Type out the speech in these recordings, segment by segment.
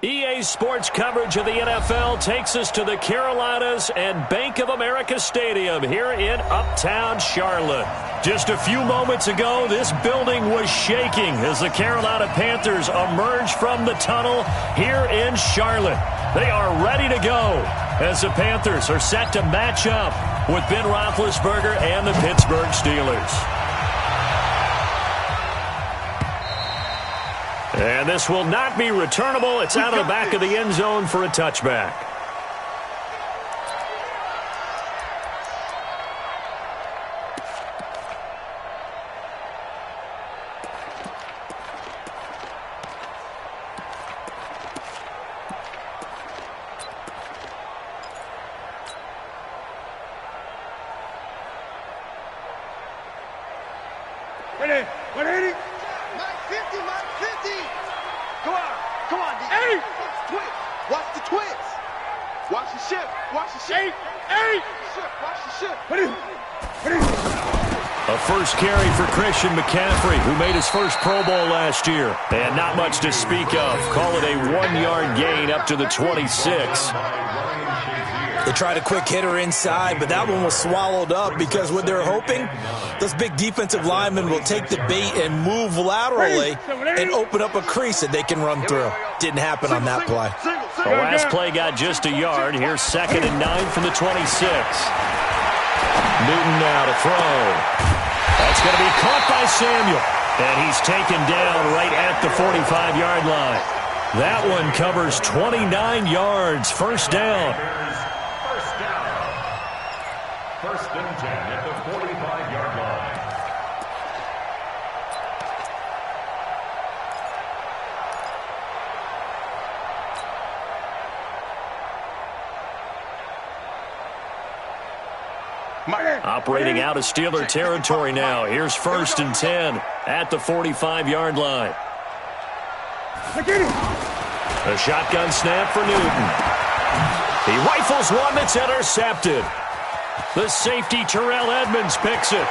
EA Sports coverage of the NFL takes us to the Carolinas and Bank of America Stadium here in Uptown Charlotte. Just a few moments ago, this building was shaking as the Carolina Panthers emerged from the tunnel here in Charlotte. They are ready to go as the Panthers are set to match up with Ben Roethlisberger and the Pittsburgh Steelers. And this will not be returnable. It's out of the back of the end zone for a touchback. Ready? 180? 950, 950. Come on, D. Hey! Twitch. Watch the twitch. Watch the ship. Watch the ship. Hey! Watch the ship. A first carry for Christian McCaffrey, who made his first Pro Bowl last year. And not much to speak of. Call it a 1-yard gain up to the 26. They tried a quick hitter inside, but that one was swallowed up because what they're hoping, those big defensive linemen will take the bait and move laterally and open up a crease that they can run through. Didn't happen on that play. The last play got just a yard. Here's 2nd and 9 from the 26. Newton now to throw. That's going to be caught by Samuel. And he's taken down right at the 45-yard line. That one covers 29 yards. First down. First and 10 at the 45-yard line. Operating out of Steeler territory now. Here's 1st and 10 at the 45-yard line. A shotgun snap for Newton. He rifles one that's intercepted. The safety, Terrell Edmonds, picks it.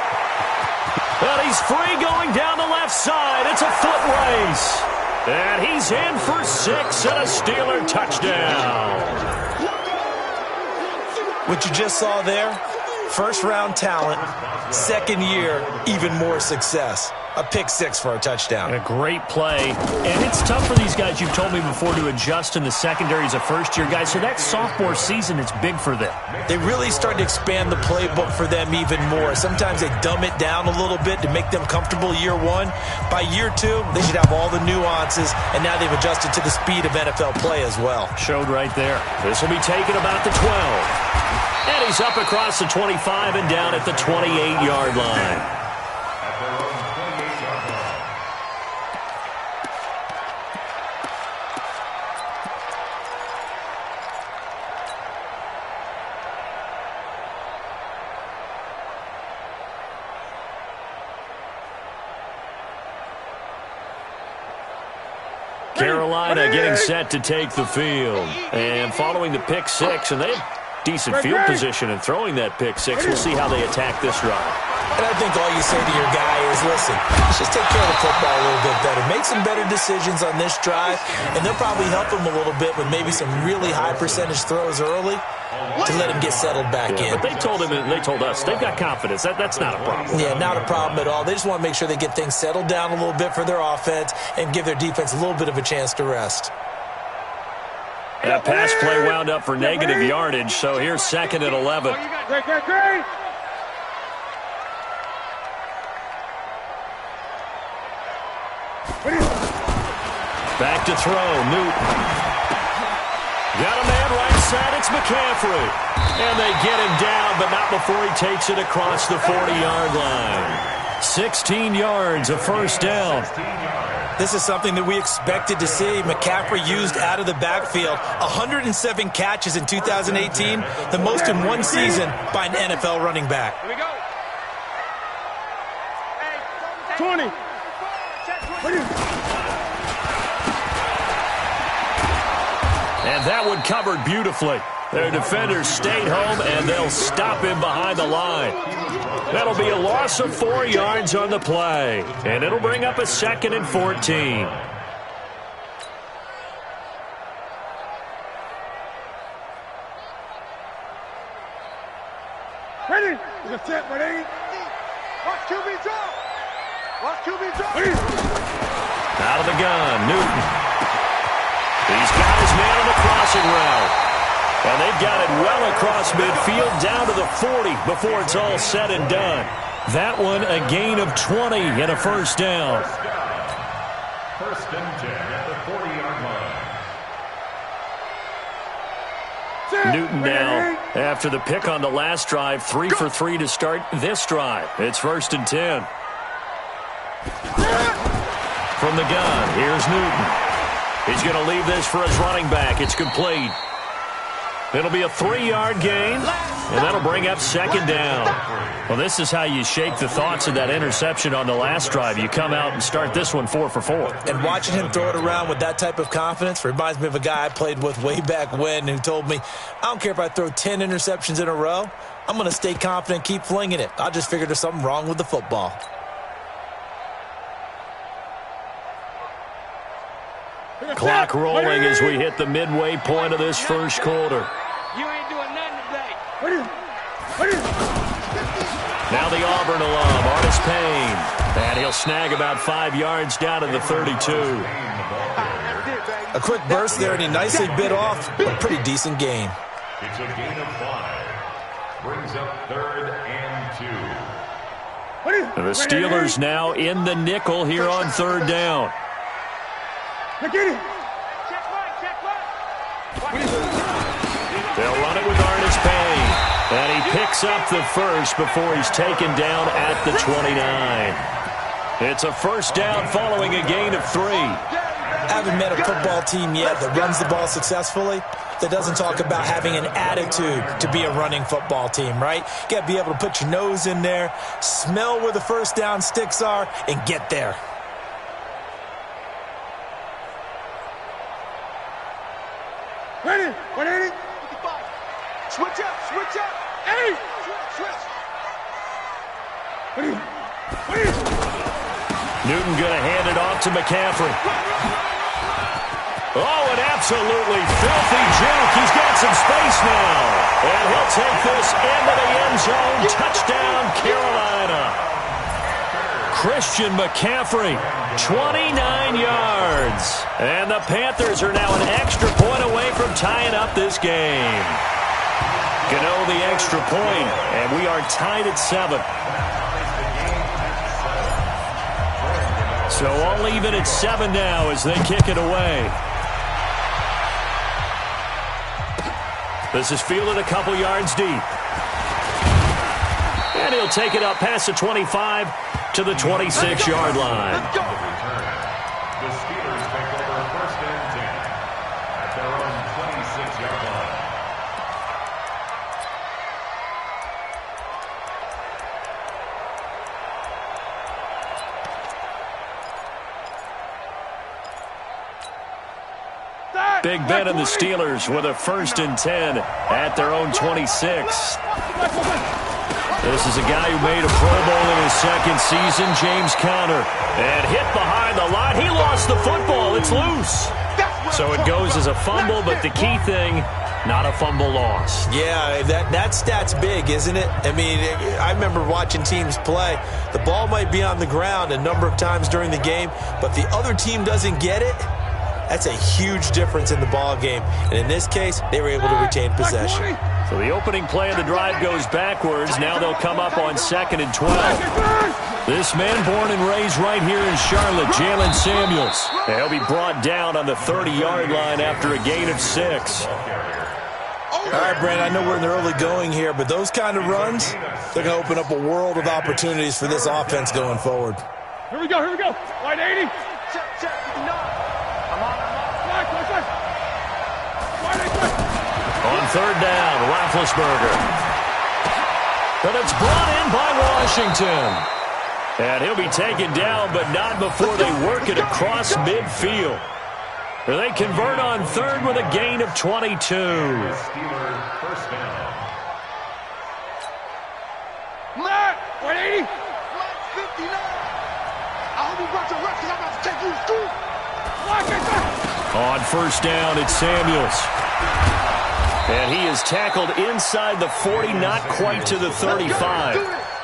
And he's free going down the left side. It's a foot race. And he's in for 6 and a Steeler touchdown. What you just saw there, first-round talent, second year, even more success. A pick 6 for a touchdown. A great play. And it's tough for these guys, you've told me before, to adjust in the secondary as a first-year guy. So that sophomore season is big for them. They really started to expand the playbook for them even more. Sometimes they dumb it down a little bit to make them comfortable year 1. By year 2, they should have all the nuances, and now they've adjusted to the speed of NFL play as well. Showed right there. This will be taken about the 12. And he's up across the 25 and down at the 28-yard line. Carolina getting set to take the field. And following the pick 6, and they have decent field position in throwing that pick 6. We'll see how they attack this drive. And I think all you say to your guy is, listen, let's just take care of the football a little bit better. Make some better decisions on this drive, and they'll probably help him a little bit with maybe some really high percentage throws early to let him get settled back in. But they told him, and they told us, they've got confidence. That's not a problem. Yeah, not a problem at all. They just want to make sure they get things settled down a little bit for their offense and give their defense a little bit of a chance to rest. That pass play wound up for negative yardage, so here's 2nd and 11. Back to throw, Newton. Got a man right side, it's McCaffrey. And they get him down, but not before he takes it across the 40-yard line. 16 yards, a first down. This is something that we expected to see. McCaffrey used out of the backfield. 107 catches in 2018, the most in one season by an NFL running back. Here we go. 20. And that one covered beautifully. Their defenders stayed home, and they'll stop him behind the line. That'll be a loss of 4 yards on the play, and it'll bring up a 2nd and 14. That's it, buddy. Watch QB drop. Watch QB drop. Out of the gun, Newton. He's got his man on the crossing route. And they've got it well across midfield down to the 40 before it's all said and done. That one a gain of 20 and a first down. First and 10 at the 40-yard line. Newton now, after the pick on the last drive, 3 for 3 to start this drive. It's first and 10. From the gun, here's Newton. He's going to leave this for his running back. It's complete. It'll be a 3-yard gain, and that'll bring up second down. Well, this is how you shake the thoughts of that interception on the last drive. You come out and start this one 4 for 4. And watching him throw it around with that type of confidence reminds me of a guy I played with way back when who told me, I don't care if I throw 10 interceptions in a row. I'm going to stay confident, keep flinging it. I just figured there's something wrong with the football. Clock rolling as we hit the midway point of this first quarter. You ain't doing nothing today. Now the Auburn alum, Artis Payne. And he'll snag about 5 yards down to the 32. A quick burst there, and he nicely bit off, but pretty decent gain. It's a gain of 5. Brings up 3rd and 2. The Steelers now in the nickel here on 3rd down. They'll run it with Artis Payne. And he picks up the first before he's taken down at the 29. It's a first down following a gain of 3. I haven't met a football team yet that runs the ball successfully that doesn't talk about having an attitude to be a running football team, right? You got to be able to put your nose in there, smell where the first down sticks are, and get there. Ready? 180. 55. Switch up. Switch up. Hey. Switch. Newton going to hand it off to McCaffrey. Oh, an absolutely filthy juke. He's got some space now. And he'll take this into the end zone. Touchdown, Carolina. Christian McCaffrey, 29 yards. And the Panthers are now an extra point away from tying up this game. Gano the extra point, and we are tied at 7. So all even at 7 now as they kick it away. This is fielded a couple yards deep. And he'll take it up past the 25 to the 26-yard line. The Steelers take over 1st and 10 at their own 26-yard line. Big Ben and the Steelers with a 1st and 10 at their own 26. This is a guy who made a Pro Bowl in his 2nd season, James Conner. And hit behind the line. He lost the football. It's loose. So it goes as a fumble, but the key thing, not a fumble loss. Yeah, that stat's big, isn't it? I mean, I remember watching teams play. The ball might be on the ground a number of times during the game, but the other team doesn't get it. That's a huge difference in the ball game. And in this case, they were able to retain possession. So the opening play of the drive goes backwards. Now they'll come up on 2nd and 12. This man born and raised right here in Charlotte, Jalen Samuels. And he'll be brought down on the 30-yard line after a gain of 6. All right, Brandon, I know we're in the early going here, but those kind of runs, they're going to open up a world of opportunities for this offense going forward. Here we go. Wide 80. Check. On 3rd down, Roethlisberger. But it's brought in by Washington. And he'll be taken down, but not before they work it across midfield. They convert on 3rd with a gain of 22. Steelers 1st down. Matt, 180. 59. I hope you brought your reps because I'm about to take you to school. On 1st down, it's Samuels. And he is tackled inside the 40, not quite to the 35.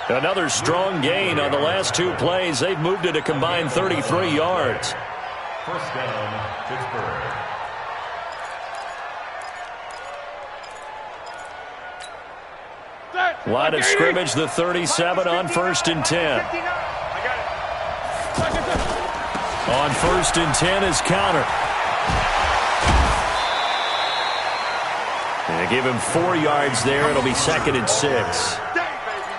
Another strong gain on the last two plays. They've moved it a combined 33 yards. First down, Pittsburgh. Line of scrimmage, the 37 on 1st and 10. On 1st and 10 is counter. And they give him 4 yards there. It'll be 2nd and 6.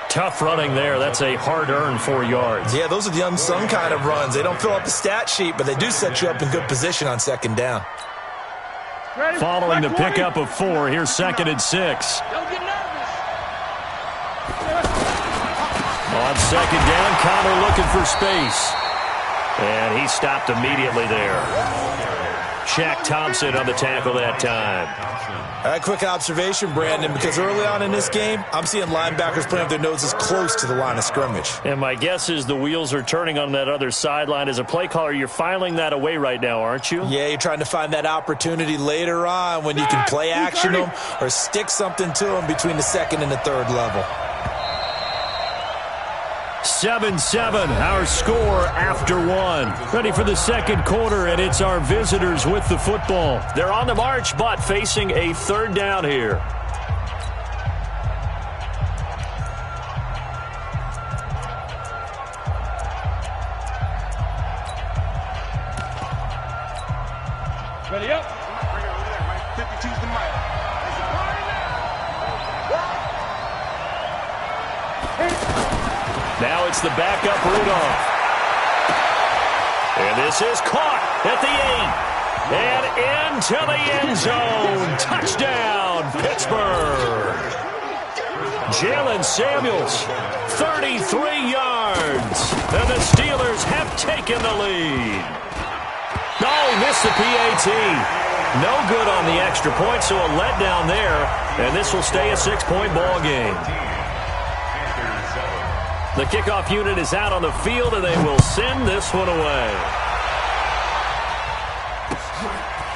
Tough running there. That's a hard-earned 4 yards. Yeah, those are the unsung kind of runs. They don't fill up the stat sheet, but they do set you up in good position on 2nd down. Following the pickup of 4, here's 2nd and 6. On 2nd down, Connor looking for space. And he stopped immediately there. Shaq Thompson on the tackle that time. A quick observation, Brandon, because early on in this game, I'm seeing linebackers playing with their noses close to the line of scrimmage. And my guess is the wheels are turning on that other sideline. As a play caller, you're filing that away right now, aren't you? Yeah, you're trying to find that opportunity later on when you can play action them or stick something to them between the 2nd and the 3rd level. 7-7, our score after 1. Ready for the 2nd quarter, and it's our visitors with the football. They're on the march, but facing a 3rd down here. Ready up. 52's the mic. Now it's the backup Rudolph. And this is caught at the 8. And into the end zone. Touchdown, Pittsburgh. Jalen Samuels, 33 yards. And the Steelers have taken the lead. No, he missed the PAT. No good on the extra point, so a letdown there. And this will stay a 6-point ball game. The kickoff unit is out on the field, and they will send this one away.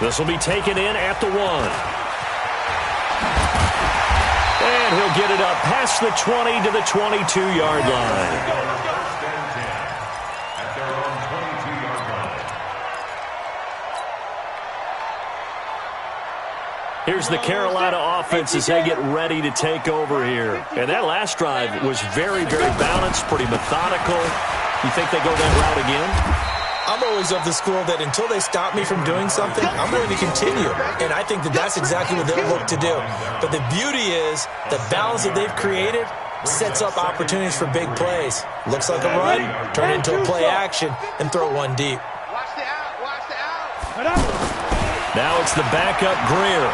This will be taken in at the 1. And he'll get it up past the 20 to the 22-yard line. Here's the Carolina offense as they get ready to take over here. And that last drive was very, very balanced, pretty methodical. You think they go that route again? I'm always of the school that until they stop me from doing something, I'm going to continue. And I think that that's exactly what they'll look to do. But the beauty is the balance that they've created sets up opportunities for big plays. Looks like a run, turn it into a play action, and throw one deep. Watch the out. Watch the out. Now it's the backup Greer.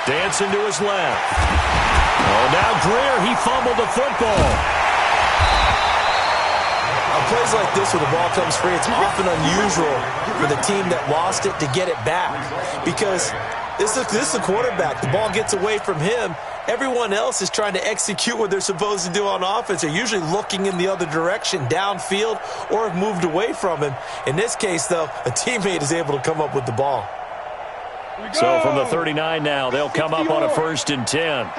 Dancing to his left. Oh, now Greer, he fumbled the football. On plays like this where the ball comes free, it's often unusual for the team that lost it to get it back. Because this is the quarterback. The ball gets away from him. Everyone else is trying to execute what they're supposed to do on offense. They're usually looking in the other direction, downfield, or have moved away from him. In this case, though, a teammate is able to come up with the ball. So from the 39 now, they'll come up on a 1st and 10.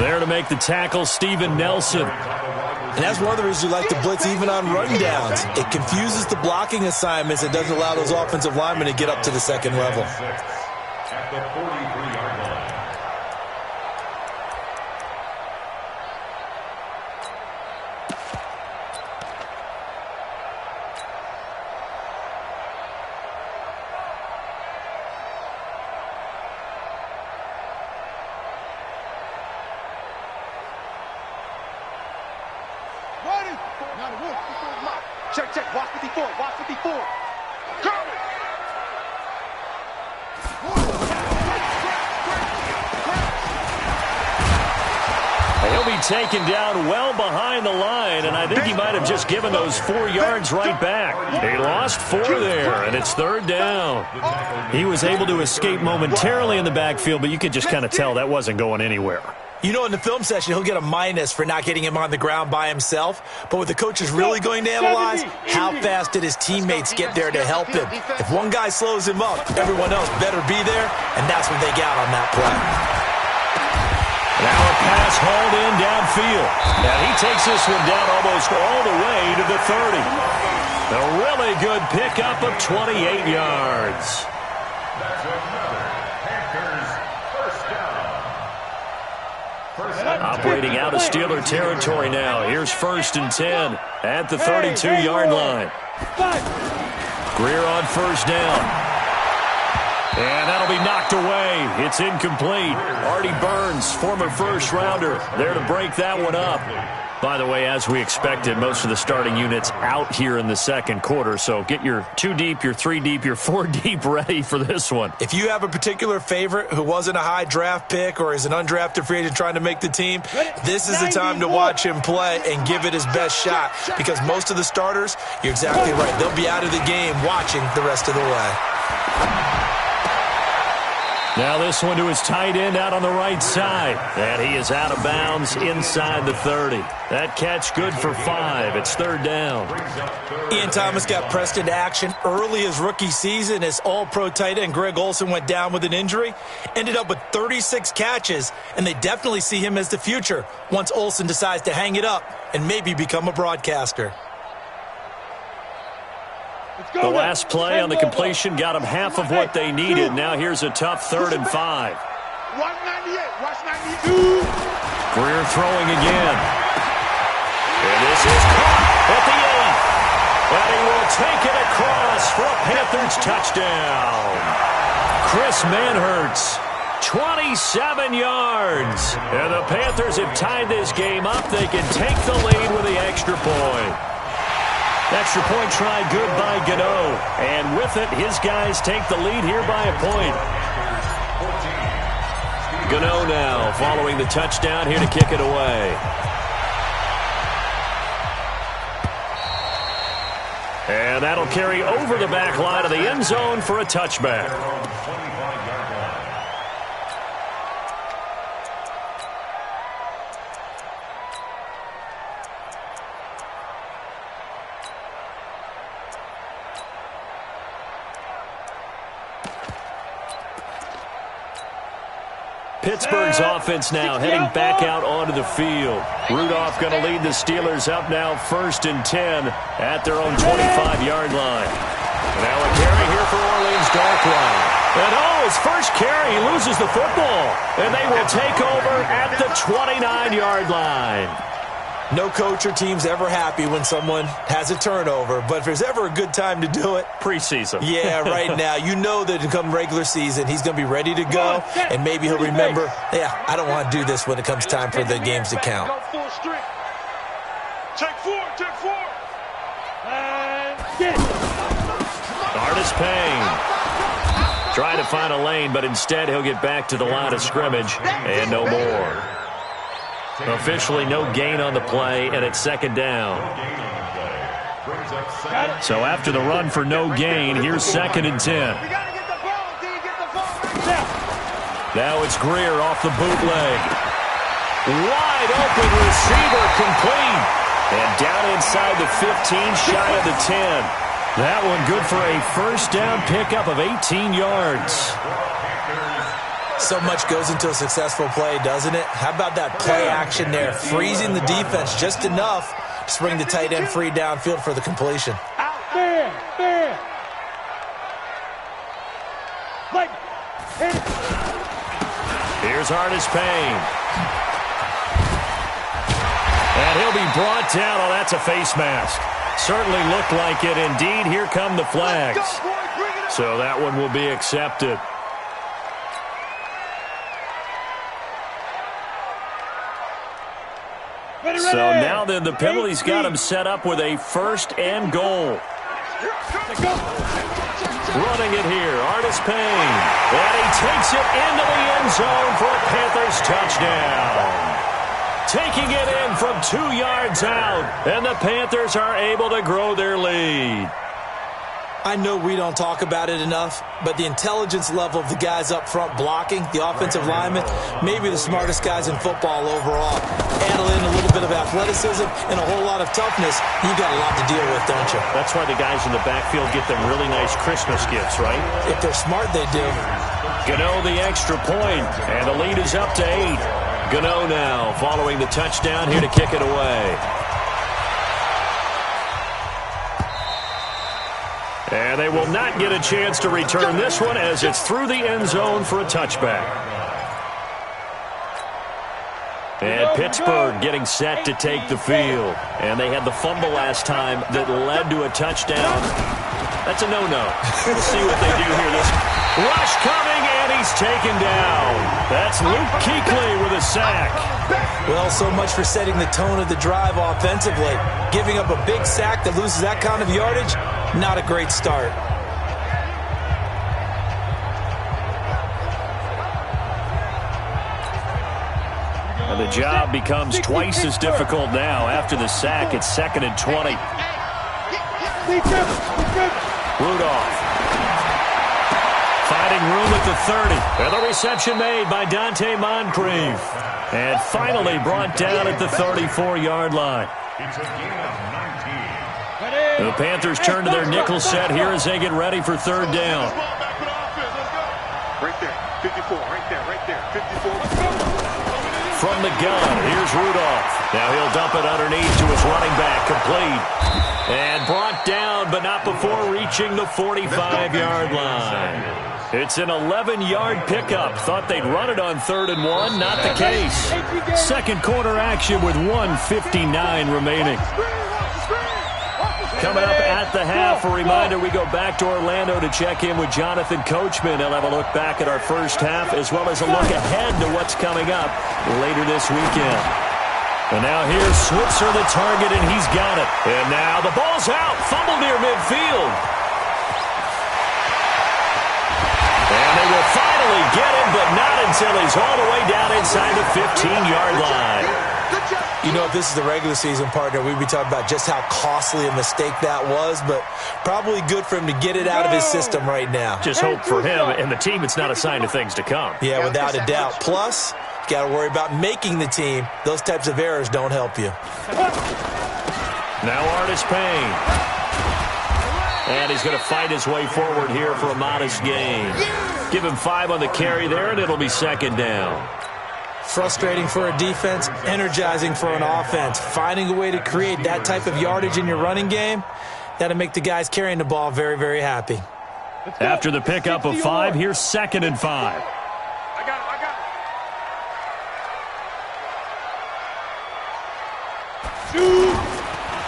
There to make the tackle, Steven Nelson. And that's one of the reasons you like to blitz even on rundowns. It confuses the blocking assignments. It doesn't allow those offensive linemen to get up to the 2nd level. At the 43-yard line. Check. Watch 54. Watch 54. Come! He'll be taken down well behind the line, and I think he might have just given those 4 yards right back. He lost 4 there, and it's 3rd down. He was able to escape momentarily in the backfield, but you could just kind of tell that wasn't going anywhere. You know, in the film session, he'll get a minus for not getting him on the ground by himself. But what the coach is really going to analyze, how fast did his teammates get there to help him? If one guy slows him up, everyone else better be there, and that's what they got on that play. Now a pass hauled in downfield. And he takes this one down almost all the way to the 30. A really good pickup of 28 yards. That's another Panthers first down. Operating out of Steeler territory now. Here's 1st and 10 at the 32-yard line. Greer on 1st down. And that'll be knocked away. It's incomplete. Artie Burns, former first-rounder, there to break that one up. By the way, as we expected, most of the starting units out here in the second quarter. So get your 2 deep, your 3 deep, your 4 deep ready for this one. If you have a particular favorite who wasn't a high draft pick or is an undrafted free agent trying to make the team, this is the time to watch him play and give it his best shot. Because most of the starters, you're exactly right, they'll be out of the game watching the rest of the way. Now this one to his tight end out on the right side. And he is out of bounds inside the 30. That catch good for 5. It's 3rd down. Ian Thomas got pressed into action early his rookie season as all-pro tight end Greg Olsen went down with an injury. Ended up with 36 catches, and they definitely see him as the future once Olsen decides to hang it up and maybe become a broadcaster. The last play on the completion got them half of what they needed. Now here's a tough 3rd and 5. Watch 98. Watch 92. Greer throwing again. And this is caught at the 8. And he will take it across for a Panthers touchdown. Chris Manhertz, 27 yards. And the Panthers have tied this game up. They can take the lead with the extra point. Extra point try good by Gano. And with it, his guys take the lead here by a point. Gano now following the touchdown here to kick it away. And that'll carry over the back line of the end zone for a touchback. Pittsburgh's offense now heading back out onto the field. Rudolph going to lead the Steelers up now 1st and 10 at their own 25-yard line. Now a carry here for Orleans Darkline. And his first carry, he loses the football. And they will take over at the 29-yard line. No coach or team's ever happy when someone has a turnover, but if there's ever a good time to do it, preseason. Yeah, right now. You know that come regular season, he's going to be ready to go, and maybe he'll remember, yeah, I don't want to do this when it comes time for the games to count. Take 4. Artis Payne trying to find a lane, but instead he'll get back to the line of scrimmage, and no more. Officially no gain on the play, and it's 2nd down. So after the run for no gain, here's 2nd and 10. Now it's Greer off the bootleg. Wide open receiver complete. And down inside the 15, shy of the 10. That one good for a 1st down pickup of 18 yards. So much goes into a successful play, doesn't it? How about that play action there? Freezing the defense just enough to bring the tight end free downfield for the completion. Out there. Here's Artis Payne. And he'll be brought down. Oh, that's a face mask. Certainly looked like it. Indeed, here come the flags. So that one will be accepted. So now then the penalty's got him set up with a 1st and goal. Running it here, Artis Payne. And he takes it into the end zone for a Panthers touchdown. Taking it in from 2 yards out, and the Panthers are able to grow their lead. I know we don't talk about it enough, but the intelligence level of the guys up front blocking, the offensive linemen, maybe the smartest guys in football overall. Add in a little bit of athleticism and a whole lot of toughness, you got a lot to deal with, don't you? That's why the guys in the backfield get them really nice Christmas gifts, right? If they're smart, they do. Gano the extra point, and the lead is up to 8. Gano now following the touchdown here to kick it away. And they will not get a chance to return this one as it's through the end zone for a touchback. And Pittsburgh getting set to take the field. And they had the fumble last time that led to a touchdown. That's a no-no. We'll see what they do here. This rush coming, and he's taken down. That's Luke Kuechly with a sack. Well, so much for setting the tone of the drive offensively. Giving up a big sack that loses that kind of yardage, not a great start. And the job becomes twice as difficult now. After the sack, it's 2nd and 20. Rudolph finding room at the 30. And the reception made by Dante Moncrief. And finally brought down at the 34-yard line. It's a gain of 19. The Panthers turn to their nickel set here as they get ready for 3rd down. Right there, 54, right there, 54. From the gun, here's Rudolph. Now he'll dump it underneath to his running back, complete. And brought down, but not before reaching the 45-yard line. It's an 11-yard pickup. Thought they'd run it on 3rd and 1. Not the case. Second quarter action with 1:59 remaining. Coming up at the half, a reminder, we go back to Orlando to check in with Jonathan Coachman. He'll have a look back at our first half as well as a look ahead to what's coming up later this weekend. And now here's Switzer, the target, and he's got it. And now the ball's out. Fumble near midfield. And they will finally get him, but not until he's all the way down inside the 15-yard line. You know, if this is the regular season, partner, we'd be talking about just how costly a mistake that was, but probably good for him to get it out of his system right now. Just hope for him and the team it's not a sign of things to come. Yeah, without a doubt. Plus, you got to worry about making the team. Those types of errors don't help you. Now Artis Payne. And he's going to fight his way forward here for a modest gain. Give him 5 on the carry there, and it'll be 2nd down. Frustrating for a defense, energizing for an offense. Finding a way to create that type of yardage in your running game, that'll make the guys carrying the ball very, very happy. After the pickup of 5, here's 2nd and 5. I got it.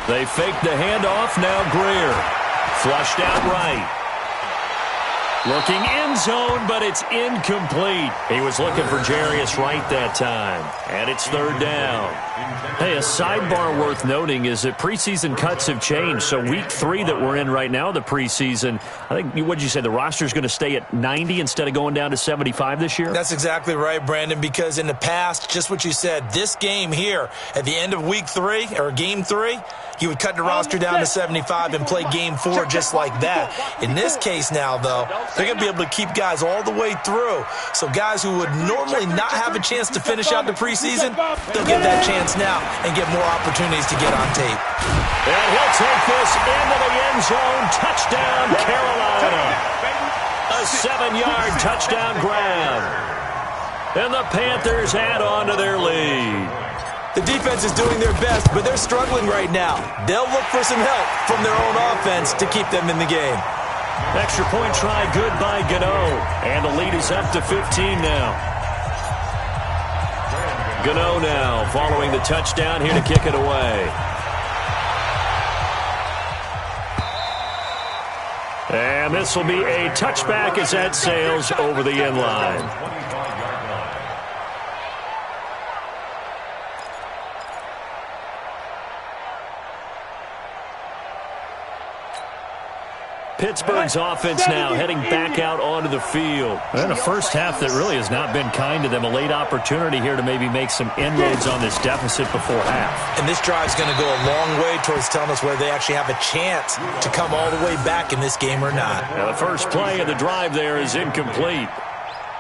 They fake the handoff. Now Greer. Flushed out right. Looking end zone, but it's incomplete. He was looking for Jarius Wright that time. And it's 3rd down. Hey, a sidebar worth noting is that preseason cuts have changed. So week 3 that we're in right now, the preseason, I think, what did you say, the roster's going to stay at 90 instead of going down to 75 this year? That's exactly right, Brandon, because in the past, just what you said, this game here, at the end of week 3, or game 3, you would cut the roster down to 75 and play game 4 just like that. In this case now, though, they're going to be able to keep guys all the way through. So guys who would normally not have a chance to finish out the preseason, they'll get that chance now and get more opportunities to get on tape. And he'll take this into the end zone. Touchdown, Carolina. A 7-yard touchdown grab. And the Panthers add on to their lead. The defense is doing their best, but they're struggling right now. They'll look for some help from their own offense to keep them in the game. Extra point try good by Gano. And the lead is up to 15 now. Gano now following the touchdown here to kick it away. And this will be a touchback as that sails over the end line. Pittsburgh's offense now heading back out onto the field. And a first half that really has not been kind to them. A late opportunity here to maybe make some inroads on this deficit before half. And this drive's going to go a long way towards telling us whether they actually have a chance to come all the way back in this game or not. Now the first play of the drive there is incomplete.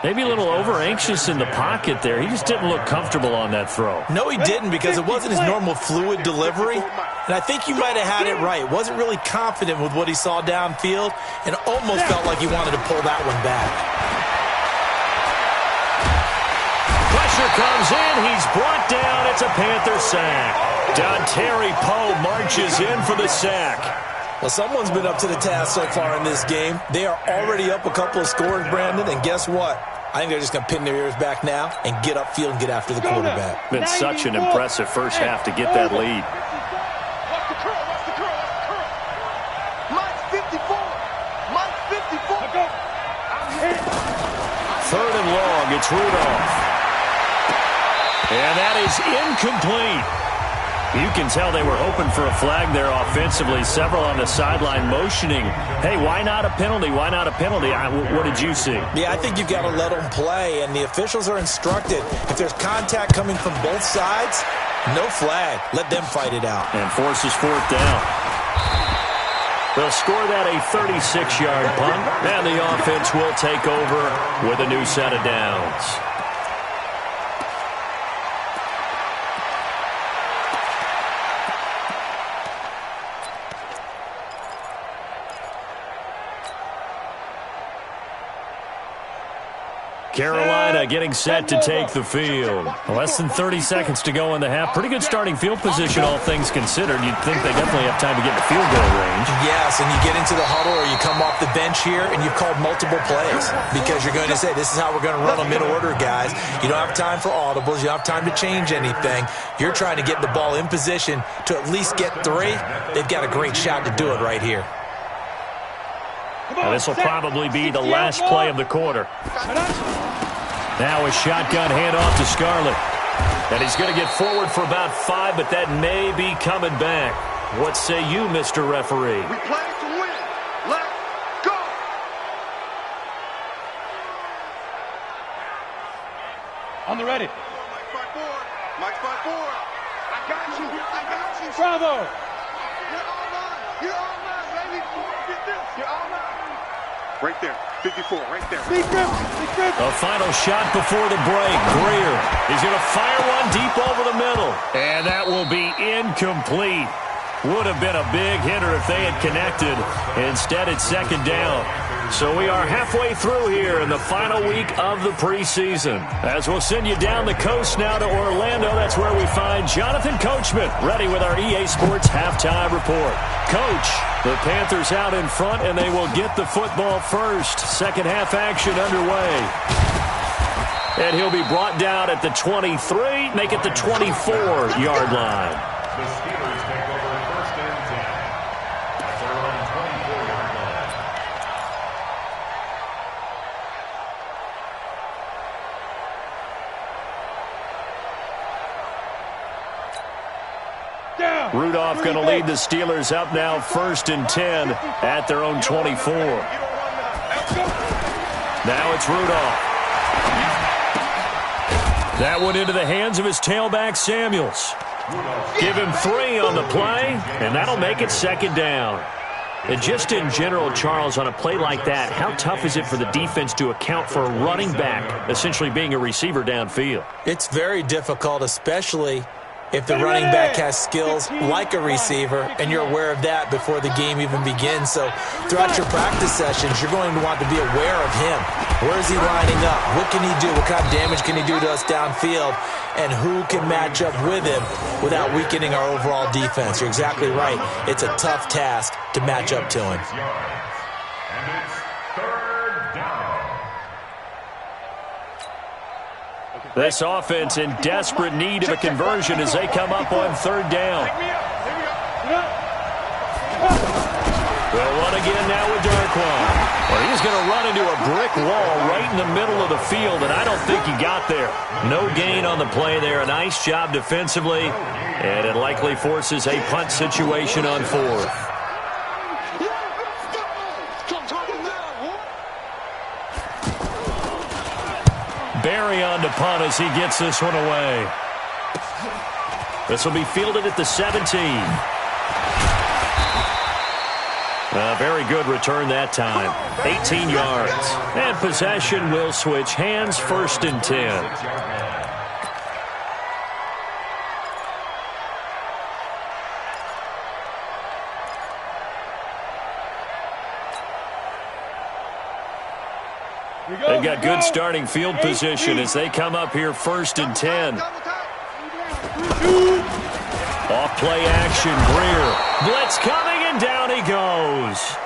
Maybe a little over-anxious in the pocket there. He just didn't look comfortable on that throw. No, he didn't, because it wasn't his normal fluid delivery. And I think you might have had it right. Wasn't really confident with what he saw downfield and almost felt like he wanted to pull that one back. Pressure comes in. He's brought down. It's a Panther sack. Dontari Poe marches in for the sack. Well, someone's been up to the task so far in this game. They are already up a couple of scores, Brandon, and guess what? I think they're just going to pin their ears back now and get upfield and get after the quarterback. Been such an impressive first half to get that lead. Watch the curl, watch the curl, watch the curl. Mike's 54. Mike's 54. Third and long, it's Rudolph. And that is incomplete. You can tell they were hoping for a flag there offensively. Several on the sideline motioning, hey, why not a penalty? Why not a penalty? What did you see? Yeah, I think you've got to let them play, and the officials are instructed. If there's contact coming from both sides, no flag. Let them fight it out. And forces fourth down. They'll score that a 36-yard punt, and the offense will take over with a new set of downs. Carolina getting set to take the field. Less than 30 seconds to go in the half. Pretty good starting field position, all things considered. You'd think they definitely have time to get in the field goal range. Yes, and you get into the huddle or you come off the bench here and you've called multiple plays because you're going to say, this is how we're going to run them in order, guys. You don't have time for audibles. You don't have time to change anything. You're trying to get the ball in position to at least get 3. They've got a great shot to do it right here. Now this will probably be the last play of the quarter. Now a shotgun handoff to Scarlett. And he's going to get forward for about 5, but that may be coming back. What say you, Mr. Referee? We play to win. Let's go. On the ready. Mike 5-4. Mike 5-4. I got you. I got you. Bravo. You're online. You're online, baby. Get this. You're online. Right there. 54. Right there. Big grip. Big grip. A final shot before the break. Greer. He's going to fire one deep over the middle. And that will be incomplete. Would have been a big hitter if they had connected. Instead, it's second down. So we are halfway through here in the final week of the preseason. As we'll send you down the coast now to Orlando, that's where we find Jonathan Coachman ready with our EA Sports halftime report. Coach, the Panthers out in front, and they will get the football first. Second half action underway. And he'll be brought down at the 23, make it the 24-yard line. The Steelers take over first and 10. That's their own 24-yard line. Rudolph going to lead the Steelers up now first and 10 at their own 24. Now it's Rudolph. That one into the hands of his tailback, Samuels. Give him 3 on the play, and that'll make it second down. And just in general, Charles, on a play like that, how tough is it for the defense to account for a running back essentially being a receiver downfield? It's very difficult, especially if the running back has skills like a receiver, and you're aware of that before the game even begins. So throughout your practice sessions, you're going to want to be aware of him. Where is he lining up? What can he do? What kind of damage can he do to us downfield? And who can match up with him without weakening our overall defense? You're exactly right. It's a tough task to match up to him. And it's third down. This offense in desperate need of a conversion as they come up on third down. We'll run again now with Darquan. Well, he's going to run into a brick wall right in the middle of the field, and I don't think he got there. No gain on the play there. A nice job defensively, and it likely forces a punt situation on fourth. bury on the punt as he gets this one away. This will be fielded at the 17. A very good return that time. 18 yards. And possession will switch hands, 1st and 10. They've got good starting field position as they come up here 1st and 10. Off play action, Greer. Blitz coming, and down he goes.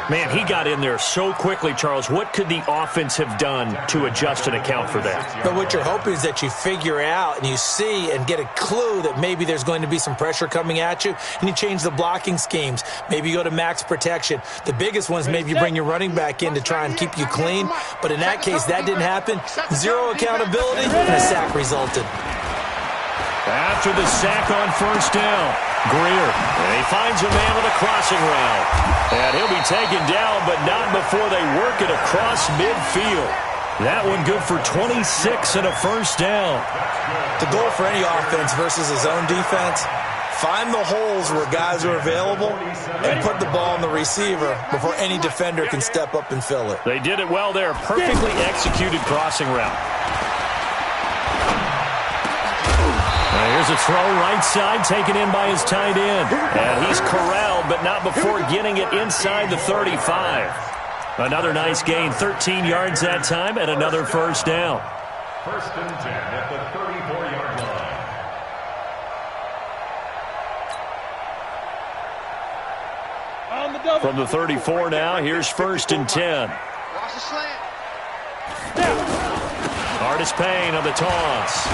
Man, he got in there so quickly, Charles. What could the offense have done to adjust and account for that? But what you're hoping is that you figure out and you see and get a clue that maybe there's going to be some pressure coming at you, and you change the blocking schemes. Maybe you go to max protection. The biggest ones, maybe you bring your running back in to try and keep you clean. But in that case, that didn't happen. Zero accountability, and a sack resulted. After the sack on 1st down, Greer, and he finds a man with a crossing route. And he'll be taken down, but not before they work it across midfield. That one good for 26 and a 1st down. The goal for any offense versus his own defense, find the holes where guys are available and put the ball on the receiver before any defender can step up and fill it. They did it well there. Perfectly executed crossing route. Here's a throw right side taken in by his tight end. And he's corralled, but not before getting it inside the 35. Another nice gain, 13 yards that time, and another 1st down. 1st and 10 at the 34-yard line. From the 34 now, here's 1st and 10. Watch the slant. Hardest Payne on the toss.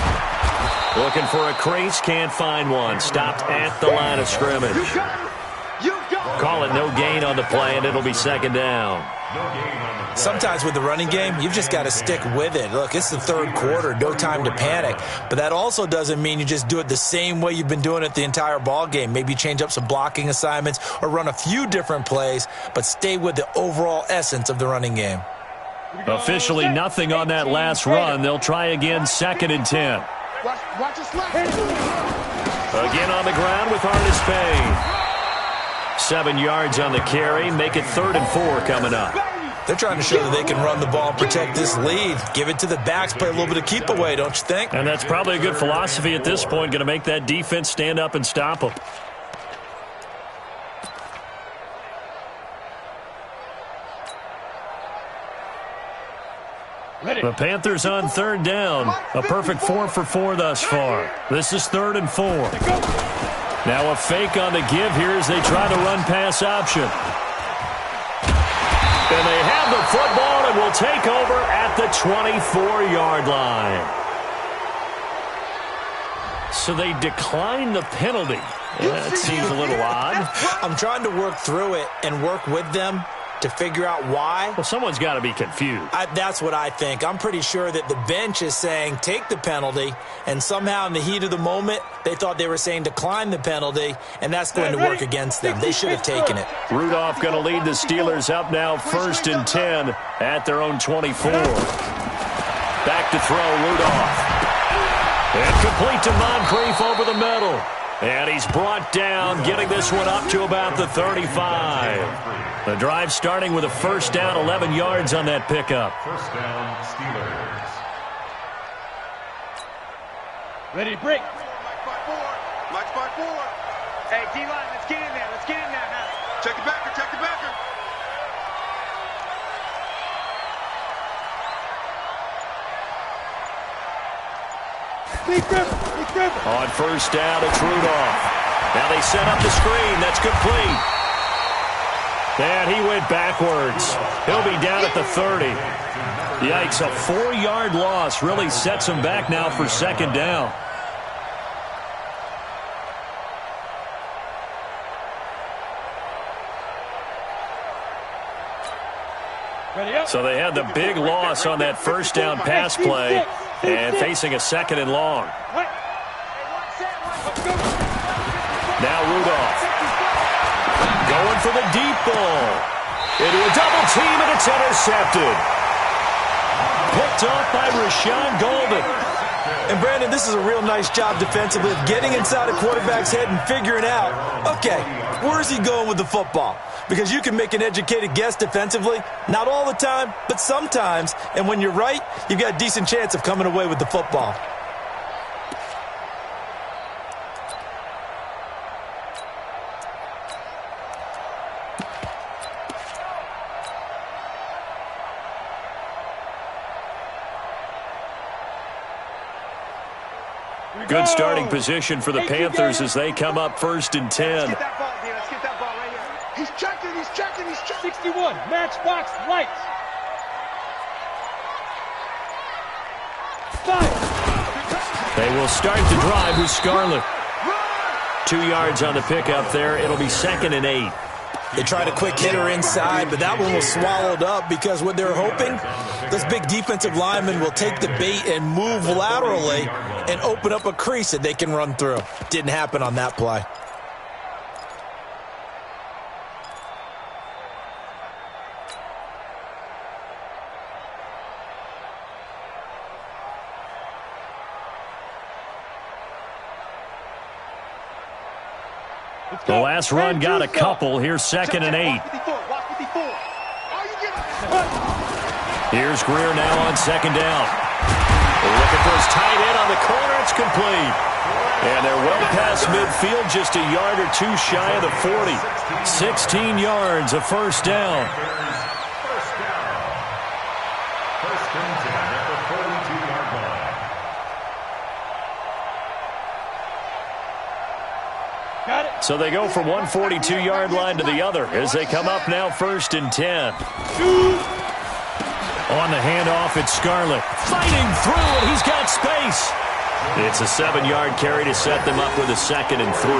Looking for a crease, can't find one. Stopped at the line of scrimmage. Call it no gain on the play, and it'll be 2nd down. Sometimes with the running game, you've just got to stick with it. Look, it's the 3rd quarter, no time to panic. But that also doesn't mean you just do it the same way you've been doing it the entire ball game. Maybe change up some blocking assignments or run a few different plays, but stay with the overall essence of the running game. Officially nothing on that last run. They'll try again, 2nd and 10. Watch the slant. Again on the ground with Hardest Payne. 7 yards on the carry. Make it 3rd and 4 coming up. They're trying to show that they can run the ball and protect this lead. Give it to the backs, play a little bit of keep away, don't you think? And that's probably a good philosophy at this point. Going to make that defense stand up and stop them. The Panthers on 3rd down. A perfect 4 for 4 thus far. This is 3rd and 4. Now a fake on the give here as they try the run-pass option. And they have the football and will take over at the 24-yard line. So they decline the penalty. That seems a little odd. I'm trying to work through it and work with them to figure out why. Well, someone's got to be confused. That's what I think. I'm pretty sure that the bench is saying take the penalty, and somehow in the heat of the moment, they thought they were saying decline the penalty, and that's going to work against them. They should have taken it. Rudolph going to lead the Steelers up now 1st and 10 at their own 24. Back to throw, Rudolph. And complete to Moncrief over the middle. And he's brought down, getting this one up to about the 35. The drive starting with a 1st down, 11 yards on that pickup. 1st down, Steelers. Ready to break. Mike 5-4. Hey, D-line, let's get in there. Let's get in there now. Check the backer, check the backer. On 1st down, it's Rudolph. Now they set up the screen. That's complete. And he went backwards. He'll be down at the 30. Yikes, a 4-yard loss really sets him back now for 2nd down. So they had the big loss on that 1st down pass play and facing a 2nd and long. Now Rudolph. Going for the deep ball. Into a double team, and it's intercepted. picked off by Rashawn Golden. And, Brandon, this is a real nice job defensively of getting inside a quarterback's head and figuring out, okay, where's he going with the football? Because you can make an educated guess defensively, not all the time, but sometimes. And when you're right, you've got a decent chance of coming away with the football. Good starting position for the Panthers as they come up 1st and 10. Let's get that ball, D. Let's get that ball right here. He's checking, he's checking, he's checking. 61, matchbox lights. 5. They will start the drive with Scarlett. 2 yards on the pickup there. It'll be 2nd and 8. They tried a quick hitter inside, but that one was swallowed up because what they're hoping, this big defensive lineman will take the bait and move laterally and open up a crease that they can run through. Didn't happen on that play. The last run got a couple. Here's 2nd and 8. Here's Greer now on 2nd down. Looking for his tight end on the corner. It's complete. And they're well past midfield, just a yard or two shy of the 40. 16 yards, a 1st down. First and 10 at the 42-yard line. Got it. So they go from one 42-yard line to the other as they come up now 1st and 10. On the handoff, it's Scarlett. Fighting through, and he's got space. It's a 7-yard carry to set them up with a 2nd and 3.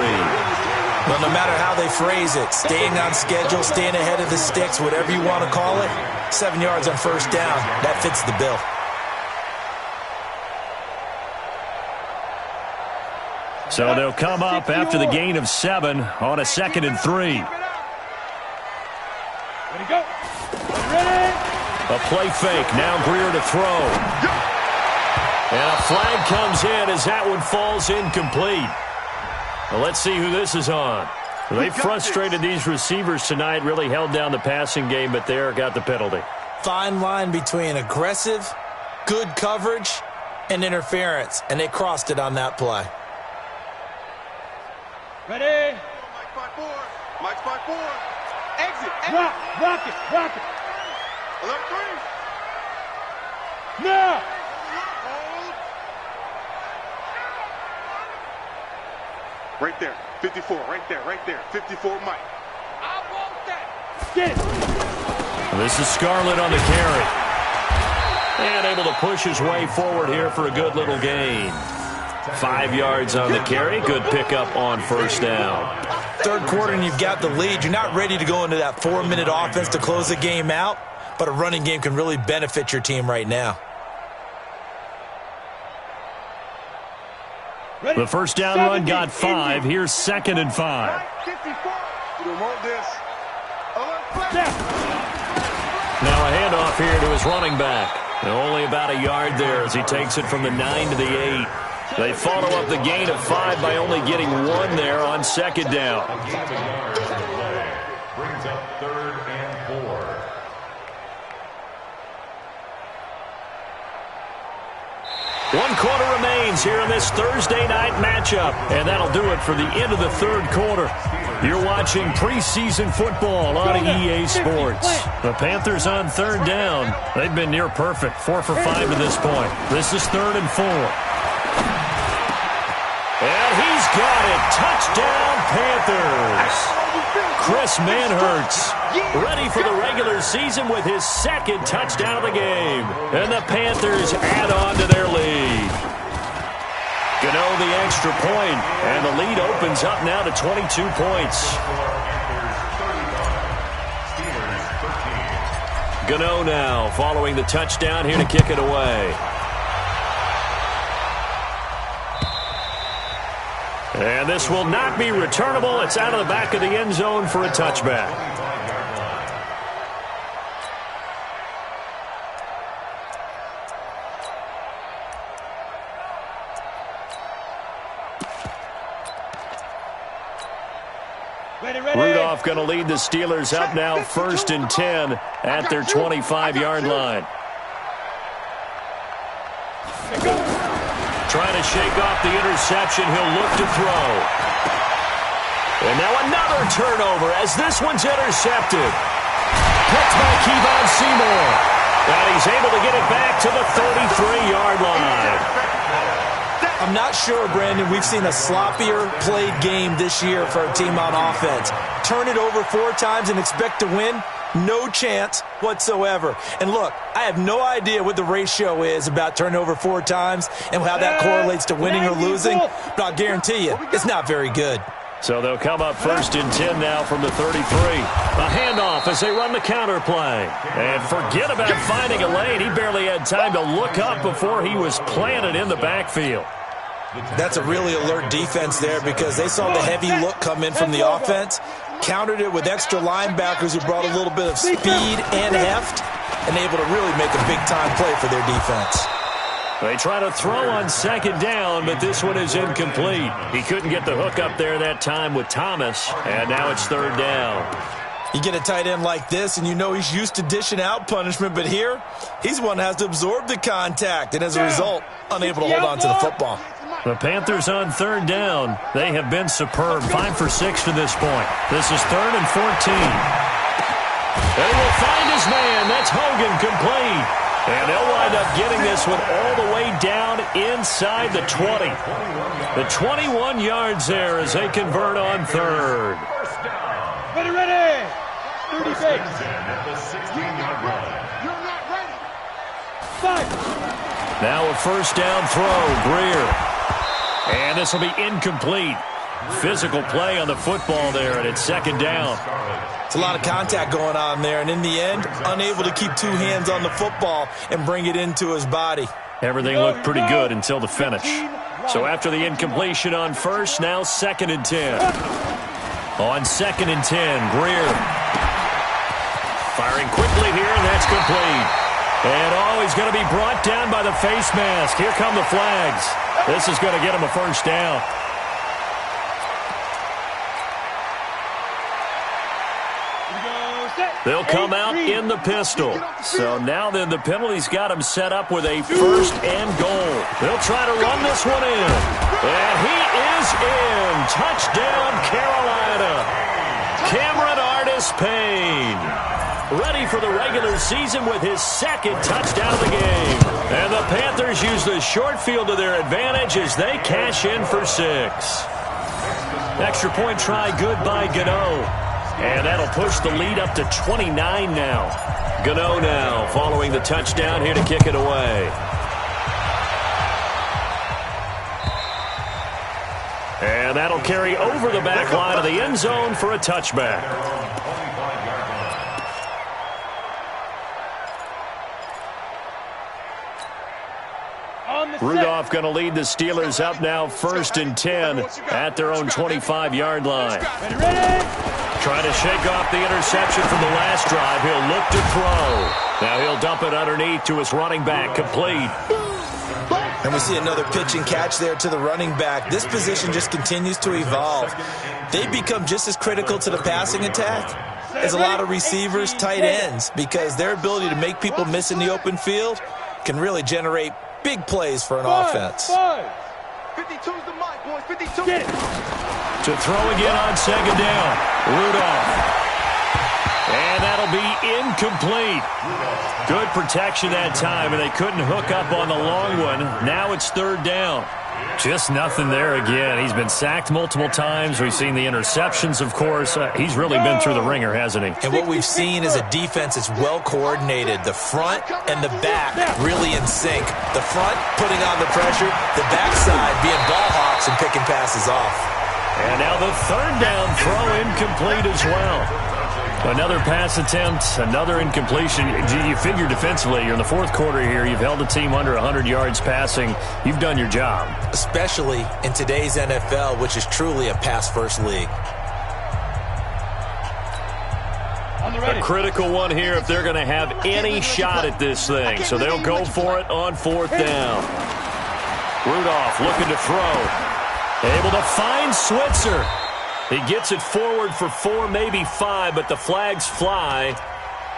Well, no matter how they phrase it, staying on schedule, staying ahead of the sticks, whatever you want to call it, 7 yards on 1st down, that fits the bill. So they'll come up after the gain of 7 on a 2nd and 3. Ready, go. Ready. A play fake. Now Greer to throw. And a flag comes in as that one falls incomplete. Well, let's see who this is on. They frustrated these receivers tonight, really held down the passing game, but there got the penalty. Fine line between aggressive, good coverage, and interference, and they crossed it on that play. Ready. Mike 5-4. Mike 5-4. Exit. Rock it. Alert 3. Now. Right there. 54. Right there. 54 Mike. I want that. Get it. This is Scarlett on the carry. And able to push his way forward here for a good little gain. 5 yards on the carry. Good pickup on 1st down. 3rd quarter and you've got the lead. You're not ready to go into that 4-minute offense to close the game out, but a running game can really benefit your team right now. The 1st down run got 5. Here's 2nd and 5. 54. You don't want this. Now a handoff here to his running back. And only about a yard there as he takes it from the 9 to the 8. They follow up the gain of 5 by only getting 1 there on 2nd down. Brings up 3rd and 4. One quarter remains here in this Thursday night matchup, and that'll do it for the end of the 3rd quarter. You're watching preseason football on EA Sports. The Panthers on 3rd down. They've been near perfect, 4 for 5 to this point. This is 3rd and 4. And he's got it. Touchdown, Panthers. Chris Manhertz ready for the regular season with his 2nd touchdown of the game. And the Panthers add on to their lead. Gano the extra point, and the lead opens up now to 22 points. Gano now following the touchdown here to kick it away. And this will not be returnable. It's out of the back of the end zone for a touchback. Rudolph going to lead the Steelers up now 1st and 10 at their 25-yard line. Trying to shake off the interception. He'll look to throw. And now another turnover as this one's intercepted. Picked by Kevon Seymour. And he's able to get it back to the 33-yard line. I'm not sure, Brandon, we've seen a sloppier played game this year for a team on offense. Turn it over 4 times and expect to win? No chance whatsoever. And look, I have no idea what the ratio is about turning over 4 times and how that correlates to winning or losing, but I'll guarantee you, it's not very good. So they'll come up 1st and 10 now from the 33. A handoff as they run the counter play. And forget about finding a lane. He barely had time to look up before he was planted in the backfield. That's a really alert defense there because they saw the heavy look come in from the offense, countered it with extra linebackers who brought a little bit of speed and heft, and able to really make a big-time play for their defense. They try to throw on 2nd down, but this one is incomplete. He couldn't get the hook up there that time with Thomas, and now it's 3rd down. You get a tight end like this, and you know he's used to dishing out punishment, but here, he's one that has to absorb the contact, and as a result, unable to hold on to the football. The Panthers on 3rd down. They have been superb. 5 for 6 to this point. This is 3rd and 14. They will find his man. That's Hogan, complete. And they'll wind up getting this one all the way down inside the 20. The 21 yards there as they convert on 3rd. Ready. 30 First and 10 at the 16-yard line. You're not ready. 5. Now a 1st down throw. Greer. And this will be incomplete. Physical play on the football there, and it's 2nd down. It's a lot of contact going on there, and in the end, unable to keep 2 hands on the football and bring it into his body. Everything looked pretty good until the finish. So after the incompletion on 1st, now 2nd and 10. On 2nd and 10, Greer. Firing quickly here, and that's complete. And he's going to be brought down by the face mask. Here come the flags. This is going to get him a 1st down. They'll come out in the pistol. So now then the penalty's got him set up with a 1st and goal. They'll try to run this one in. And he is in. Touchdown, Carolina. Cameron Artis-Payne. Ready for the regular season with his 2nd touchdown of the game. And the Panthers use the short field to their advantage as they cash in for 6. Extra point try good by Gano. And that'll push the lead up to 29 now. Gano now following the touchdown here to kick it away. And that'll carry over the back line of the end zone for a touchback. Rudolph going to lead the Steelers up now 1st and 10 at their own 25-yard line. Trying to shake off the interception from the last drive. He'll look to throw. Now he'll dump it underneath to his running back, complete. And we see another pitch and catch there to the running back. This position just continues to evolve. They become just as critical to the passing attack as a lot of receivers, tight ends, because their ability to make people miss in the open field can really generate big plays for an offense. 52's the mic, boys. 52. To throw again on 2nd down. Rudolph. And that'll be incomplete. Good protection that time, and they couldn't hook up on the long one. Now it's 3rd down. Just nothing there again. He's been sacked multiple times. We've seen the interceptions, of course. He's really been through the ringer, hasn't he? And what we've seen is a defense that's well coordinated. The front and the back really in sync. The front putting on the pressure, the backside being ball hawks and picking passes off. And now the 3rd down throw incomplete as well. Another pass attempt, another incompletion. You figure defensively, you're in the 4th quarter here. You've held the team under 100 yards passing. You've done your job. Especially in today's NFL, which is truly a pass-first league. A critical one here if they're going to have any shot at this thing. So they'll go for it on 4th down. Rudolph looking to throw. Able to find Switzer. He gets it forward for 4, maybe 5, but the flags fly.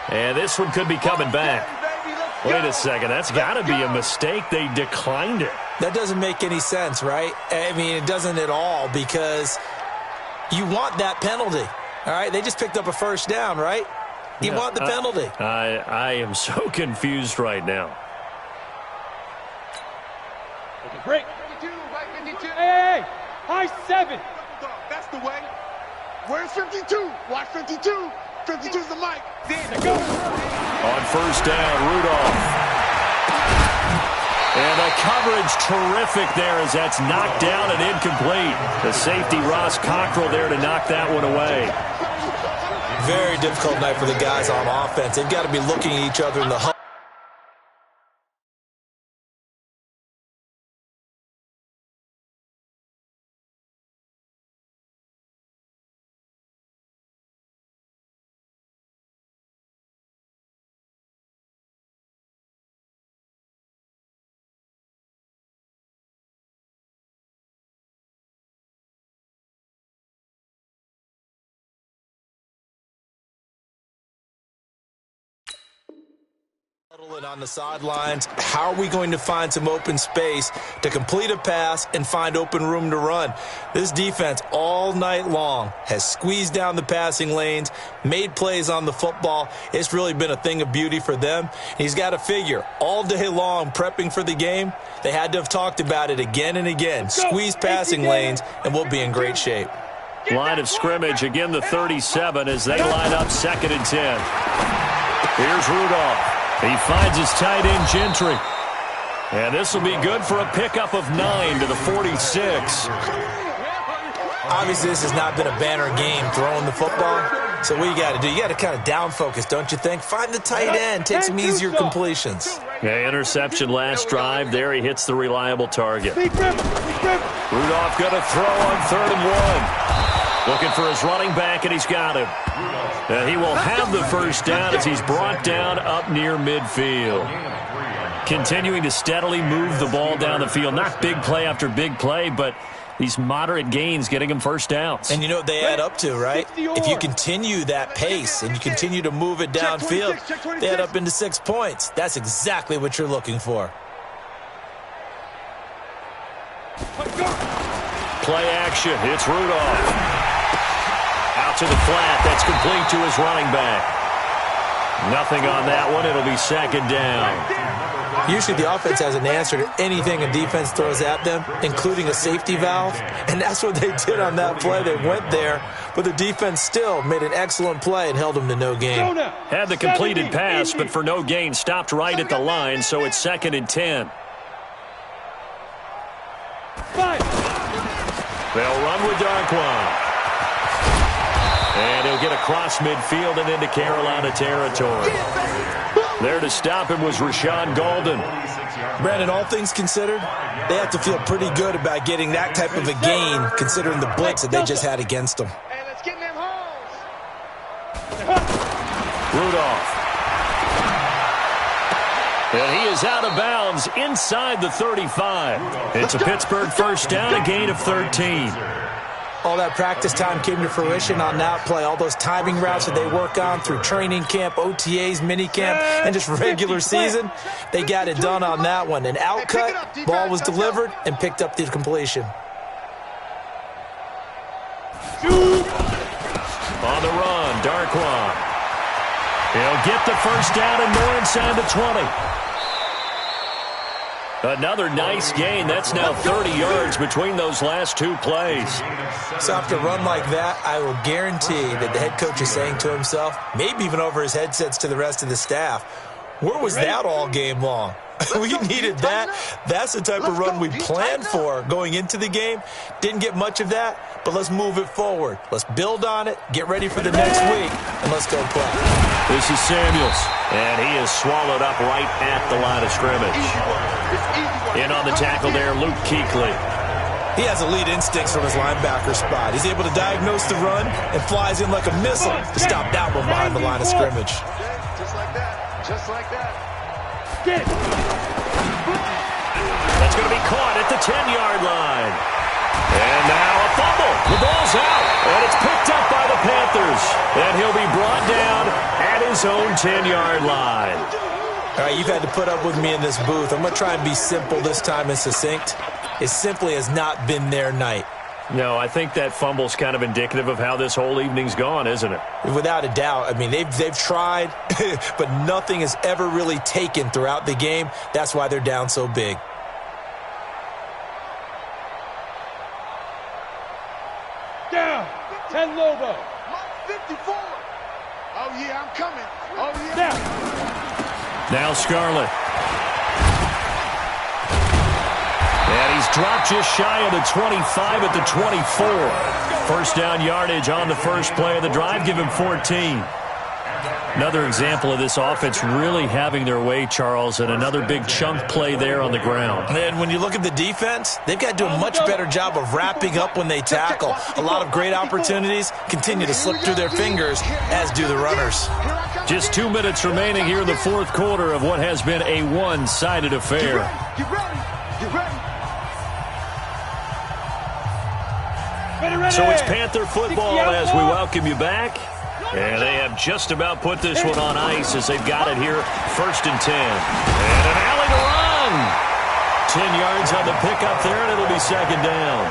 And this one could be coming back. Wait a second. That's got to be a mistake. They declined it. That doesn't make any sense, right? I mean, it doesn't at all, because you want that penalty. All right? They just picked up a first down, right? You want the penalty. I am so confused right now. Break. 52, right 52. Hey, high 7. That's the way. Where's 52? Watch 52. 52's the mic. There, go. On first down, Rudolph. And the coverage terrific there as that's knocked down and incomplete. The safety, Ross Cockrell, there to knock that one away. Very difficult night for the guys on offense. They've got to be looking at each other in the huddle. On the sidelines, how are we going to find some open space to complete a pass and find open room to run? This defense all night long has squeezed down the passing lanes, made plays on the football. It's really been a thing of beauty for them. He's got to figure all day long prepping for the game, they had to have talked about it again and again. Squeeze passing lanes and we'll be in great shape. Line of scrimmage, again the 37 as they line up 2nd and 10. Here's Rudolph. He finds his tight end, Gentry. And this will be good for a pickup of 9 to the 46. Obviously, this has not been a banner game throwing the football. So what you got to do, you got to kind of down focus, don't you think? Find the tight end, take some easier completions. Yeah, interception last drive. There he hits the reliable target. Rudolph going to throw on 3rd and 1. Looking for his running back, and he's got him. He will have the first down as he's brought down up near midfield. Continuing to steadily move the ball down the field. Not big play after big play, but these moderate gains getting him first downs. And you know what they add up to, right? If you continue that pace and you continue to move it downfield, they add up into 6 points. That's exactly what you're looking for. Play action. It's Rudolph. Out to the flat. That's complete to his running back. Nothing on that one. It'll be 2nd down. Usually the offense has an answer to anything a defense throws at them, including a safety valve. And that's what they did on that play. They went there, but the defense still made an excellent play and held them to no gain. Had the completed pass, but for no gain, stopped right at the line, so it's 2nd and 10. They'll run with Darquan. And he'll get across midfield and into Carolina territory. There to stop him was Rashawn Golden. Brandon, all things considered, they have to feel pretty good about getting that type of a gain, considering the blitz that they just had against them. Hey, let's get in them holes. Rudolph. And he is out of bounds inside the 35. It's a Pittsburgh first down, a gain of 13. All that practice time came to fruition on that play. All those timing routes that they work on through training camp, OTAs, minicamp, and just regular season, they got it done on that one. An outcut, ball was delivered, and picked up the completion. On the run, Darquan. He'll get the first down and more inside the 20. Another nice gain. That's now 30 yards between those last 2 plays. So after a run like that, I will guarantee that the head coach is saying to himself, maybe even over his headsets to the rest of the staff, where was that all game long? We needed that. That's the type of run we planned for going into the game. Didn't get much of that, but let's move it forward. Let's build on it, get ready for the next week, and let's go play. This is Samuels, and he is swallowed up right at the line of scrimmage. In on the tackle there, Luke Kuechly. He has elite instincts from his linebacker spot. He's able to diagnose the run and flies in like a missile to stop that one behind the line of scrimmage. Just like that. Just like that. That's going to be caught at the 10-yard line. And now a fumble. The ball's is out, and it's picked up by the Panthers. And he'll be brought down at his own 10-yard line. All right, you've had to put up with me in this booth. I'm going to try and be simple this time and succinct. It simply has not been their night. No, I think that fumble's kind of indicative of how this whole evening's gone, isn't it? Without a doubt. I mean, they've tried, but nothing has ever really taken throughout the game. That's why they're down so big. Down. 10 Lobo. 54. Oh, yeah, I'm coming. Oh, yeah. Down. Now Scarlett. And he's dropped just shy of the 25 at the 24. First down yardage on the first play of the drive. Give him 14. Another example of this offense really having their way, Charles, and another big chunk play there on the ground. And when you look at the defense, they've got to do a much better job of wrapping up when they tackle. A lot of great opportunities continue to slip through their fingers, as do the runners. Just 2 minutes remaining here in the fourth quarter of what has been a one-sided affair. Get ready. Get ready. So it's Panther football as we welcome you back. And they have just about put this one on ice as they've got it here, 1st and 10. And an alley to run. 10 yards on the pickup there, and it'll be 2nd down.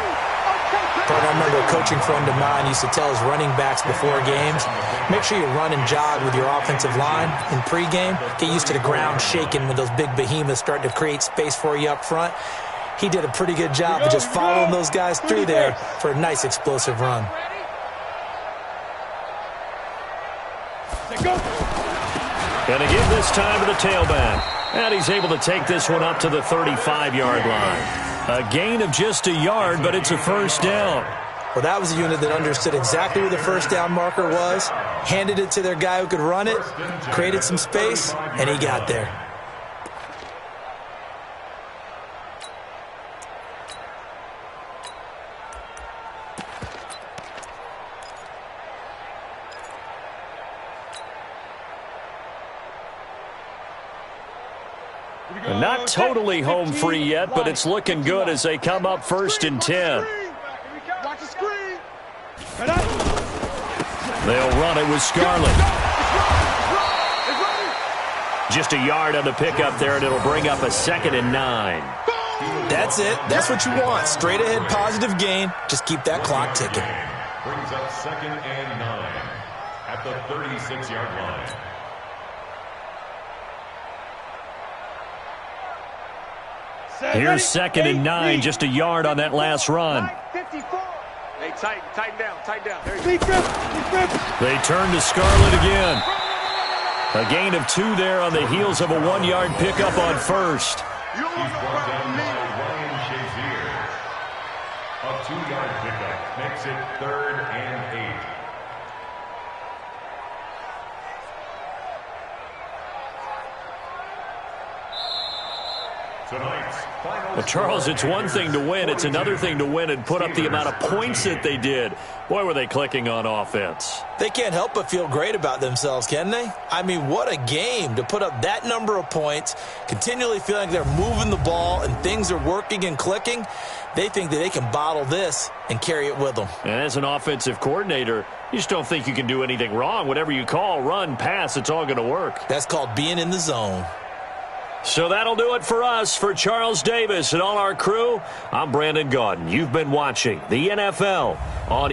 But I remember a coaching friend of mine used to tell his running backs before games, make sure you run and jog with your offensive line in pregame. Get used to the ground shaking when those big behemoths start to create space for you up front. He did a pretty good job of just following those guys through there for a nice explosive run. And again this time to the tailback. And he's able to take this one up to the 35-yard line. A gain of just a yard, but it's a first down. Well, that was a unit that understood exactly where the first down marker was, handed it to their guy who could run it, created some space, and he got there. Not totally home free yet, but it's looking good as they come up 1st and 10. Watch the screen. They'll run it with Scarlett. Just a yard on the pickup there, and it'll bring up a 2nd and 9. That's it. That's what you want. Straight ahead, positive gain. Just keep that clock ticking. Brings up 2nd and 9 at the 36-yard line. Here's 2nd and 9, just a yard on that last run. Hey, tighten down. They turn to Scarlett again. A gain of 2 there on the heels of a 1-yard pickup on first. He's brought down by Ryan Shazier. A 2-yard pickup makes it 3rd and 8. Well, Charles, it's one thing to win. It's another thing to win and put up the amount of points that they did. Boy, were they clicking on offense. They can't help but feel great about themselves, can they? I mean, what a game to put up that number of points, continually feeling like they're moving the ball and things are working and clicking. They think that they can bottle this and carry it with them. And as an offensive coordinator, you just don't think you can do anything wrong. Whatever you call, run, pass, it's all going to work. That's called being in the zone. So that'll do it for us. For Charles Davis and all our crew, I'm Brandon Gaudin. You've been watching the NFL on